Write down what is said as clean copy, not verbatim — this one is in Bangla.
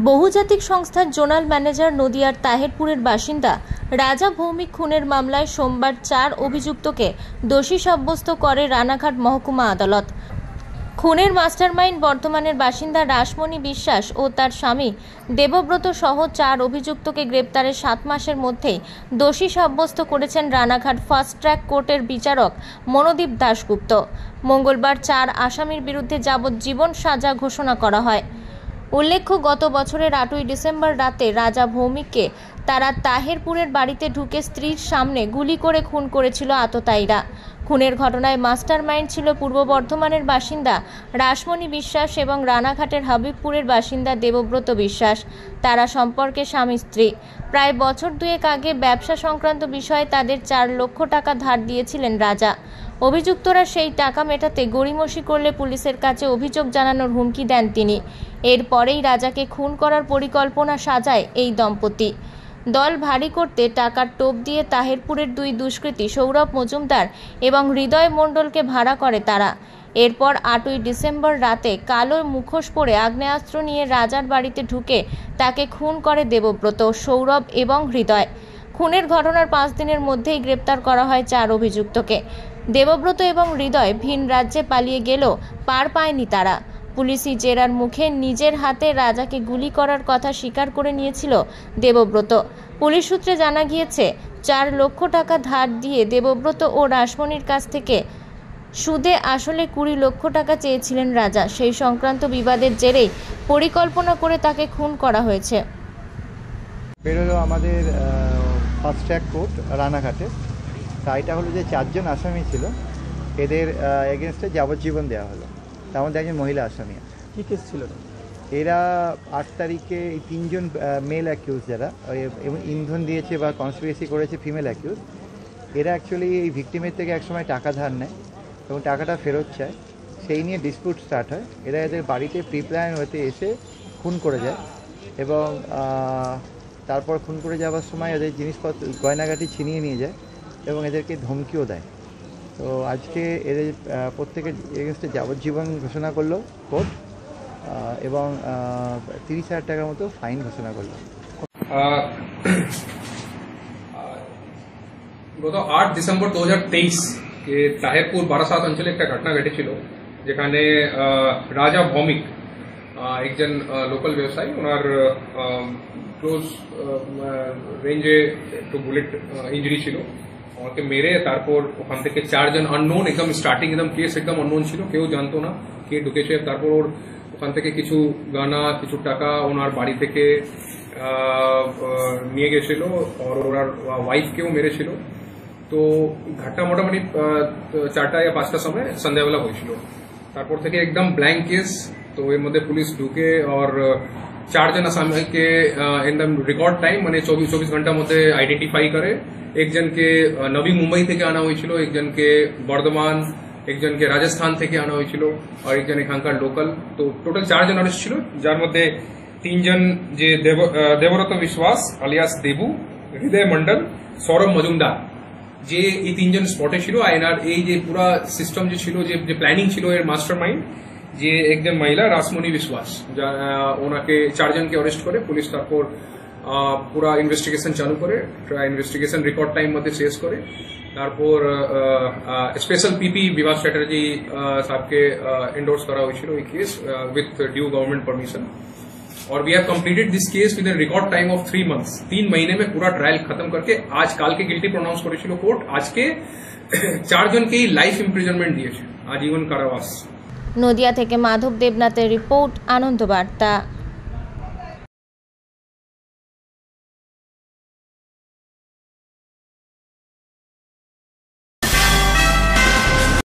বহুজাতিক সংস্থার জোনাল ম্যানেজার নদিয়ার তাহেরপুরের বাসিন্দা রাজা ভৌমিক খুনের মামলায় সোমবার 4 অভিযুক্তকে দোষী সাব্যস্ত করে রানাঘাট মহকুমা আদালত। খুনের মাস্টারমাইন্ড বর্ধমানের বাসিন্দা রাসমণি বিশ্বাস ও তার স্বামী দেবব্রত সহ 4 অভিযুক্তকে গ্রেপ্তারের 7 মাসের মধ্যেই দোষী সাব্যস্ত করেছেন রানাঘাট ফাস্ট ট্র্যাক কোর্টের বিচারক মনোদীপ দাশগুপ্ত। মঙ্গলবার 4 আসামির বিরুদ্ধে যাবজ্জীবন সাজা ঘোষণা করা হয়। উল্লেখ্য, গত বছরের 8ই ডিসেম্বর রাতে রাজা ভৌমিককে তারা তাহেরপুরের বাড়িতে ঢুকে স্ত্রীর সামনে গুলি করে খুন করেছিল আততায়ীরা। খুনের ঘটনায় মাস্টারমাইন্ড ছিল পূর্ব বর্ধমানের বাসিন্দা রাসমণি বিশ্বাস এবং রানাঘাটের হাবিবপুরের বাসিন্দা দেবব্রত বিশ্বাস। তারা সম্পর্কে স্বামী স্ত্রী। প্রায় বছর দুয়েক আগে ব্যবসা সংক্রান্ত বিষয়ে তাদের 4 লক্ষ টাকা ধার দিয়েছিলেন রাজা। অভিযুক্তরা সেই টাকা মেটাতে গড়িমসি করলে পুলিশের কাছে অভিযোগ জানানোর হুমকি দেন তিনি। এরপরেই রাজাকে খুন করার পরিকল্পনা সাজায় এই দম্পতি। দল ভারী করতে টাকার টোপ দিয়ে তাহেরপুরের 2 দুষ্কৃতী সৌরভ মজুমদার এবং হৃদয় মণ্ডলকে ভাড়া করে তারা। এরপর 8ই ডিসেম্বর রাতে কালো মুখোশ পরে আগ্নেয়াস্ত্র নিয়ে রাজার বাড়িতে ঢুকে তাকে খুন করে দেবব্রত, সৌরভ এবং হৃদয়। খুনের ঘটনার 5 দিনের মধ্যেই গ্রেপ্তার করা হয় 4 অভিযুক্তকে। দেবব্রত এবং হৃদয় ভিন রাজ্যে পালিয়ে গেলেও পার পায়নি তারা। পুলিশি জেরার মুখে নিজের হাতে রাজাকে গুলি করার কথা স্বীকার করে নিয়েছিল দেবব্রত। পুলিশ সূত্রে জানা গিয়েছে, 4 লক্ষ টাকা ধার দিয়ে দেবব্রত ও রাসমণির কাছ থেকে সুদে আসলে 20 লক্ষ টাকা চেয়েছিলেন রাজা। সেই সংক্রান্ত বিবাদের জেরেই পরিকল্পনা করে তাকে খুন করা হয়েছে। বেরোলো আমাদের ফাস্ট ট্র্যাক কোর্ট রানাঘাটে। তাইটা হলো যে 4 জন আসামি ছিল, এদের এগেনস্টে যাবজ্জীবন দেওয়া হলো। তার মধ্যে একজন মহিলা আসামি। কী কেস ছিল? এরা 8 তারিখে এই 3 জন মেল অ্যাকিউজ যারা এবং ইন্ধন দিয়েছে বা কনস্পিরেসি করেছে ফিমেল অ্যাকিউজ, এরা অ্যাকচুয়ালি এই ভিকটিমের থেকে একসময় টাকা ধার নেয় এবং টাকাটা ফেরত চায়। সেই নিয়ে ডিসপিউট স্টার্ট হয়। এরা এদের বাড়িতে প্রিপ্ল্যান হতে এসে খুন করে যায় এবং তারপর খুন করে যাওয়ার সময় এদের জিনিসপত্র গয়নাগাটি ছিনিয়ে নিয়ে যায় এবং এদেরকে ধমকিও দেয়। তো আজকে এদের প্রত্যেকের এগেনস্টে যাবজ্জীবন ঘোষণা করলো কোর্ট এবং 30,000 টাকার মতো ফাইন ঘোষণা করলো। গত 8 ডিসেম্বর 2023 তাহেরপুর বারাসাত অঞ্চলে একটা ঘটনা ঘটেছিল, যেখানে রাজা ভৌমিক একজন লোকাল ব্যবসায়ী, ওনার ক্লোজ রেঞ্জে একটু বুলেট ইঞ্জুরি ছিল, ওনাকে মেরে তারপর ওখান থেকে 4 জন আননোন, একদম স্টার্টিং একদম কেস একদম আননোন ছিল, কেউ জানতো না কে ঢুকেছে। তারপর ওর ওখান থেকে কিছু গয়না কিছু টাকা ওনার বাড়ি থেকে নিয়ে গেছিল, আর ওনার ওয়াইফকেও মেরেছিল। তো ঘটনা মোটামুটি 4টা या 5টার সময় সন্ধ্যাবেলা হয়েছিল। তারপর থেকে একদম ব্ল্যাঙ্ক কেস। তো এর মধ্যে পুলিশ ঢুকে আর 4 জন আসামিকে একদম রেকর্ড টাইম মানে 24 ঘন্টার মধ্যে আইডেন্টিফাই করে। একজনকে নবী মুম্বাই থেকে আনা হয়েছিল, একজনকে বর্ধমান, একজনকে রাজস্থান থেকে আনা হয়েছিল, আর একজন এখানকার লোকাল। তো টোটাল 4 জন আরেস্ট ছিল, যার মধ্যে 3 জন যে দেবব্রত বিশ্বাস আলিয়াস দেবু, হৃদয় মন্ডল, সৌরভ মজুমদার, যে এই 3 জন স্পটে ছিল। আর এই যে পুরা সিস্টেম যে ছিল, যে প্ল্যানিং ছিল এর মাস্টারমাইন্ড যে একজন মহিলা রাসমণি বিশ্বাস, ওনাকে 4 জনকে অ্যারেস্ট করে পুলিশ। তারপর পুরা ইনভেস্টিগেশন চালু করে, ইনভেস্টিগেশন রেকর্ড টাইম মধ্যে শেষ করে। তারপর স্পেশাল পিপি বিভাগ চ্যাটার্জি সাহেবকে এন্ডোর্স করা হয়েছিল এই case with due government permission. और we have completed this case with a record time of 3 months. 3 महीने में पूरा ट्रायल खत्म करके आज काल के गिल्टी प्रोनाउंस करेছিল कोर्ट। आज के 4 জনকে লাইফ ইমপ্রিজনমেন্ট দিয়েছে, আজীবন কারাবাস। নদিয়া থেকে মাধব দেবনাথের রিপোর্ট, আনন্দ বার্তা।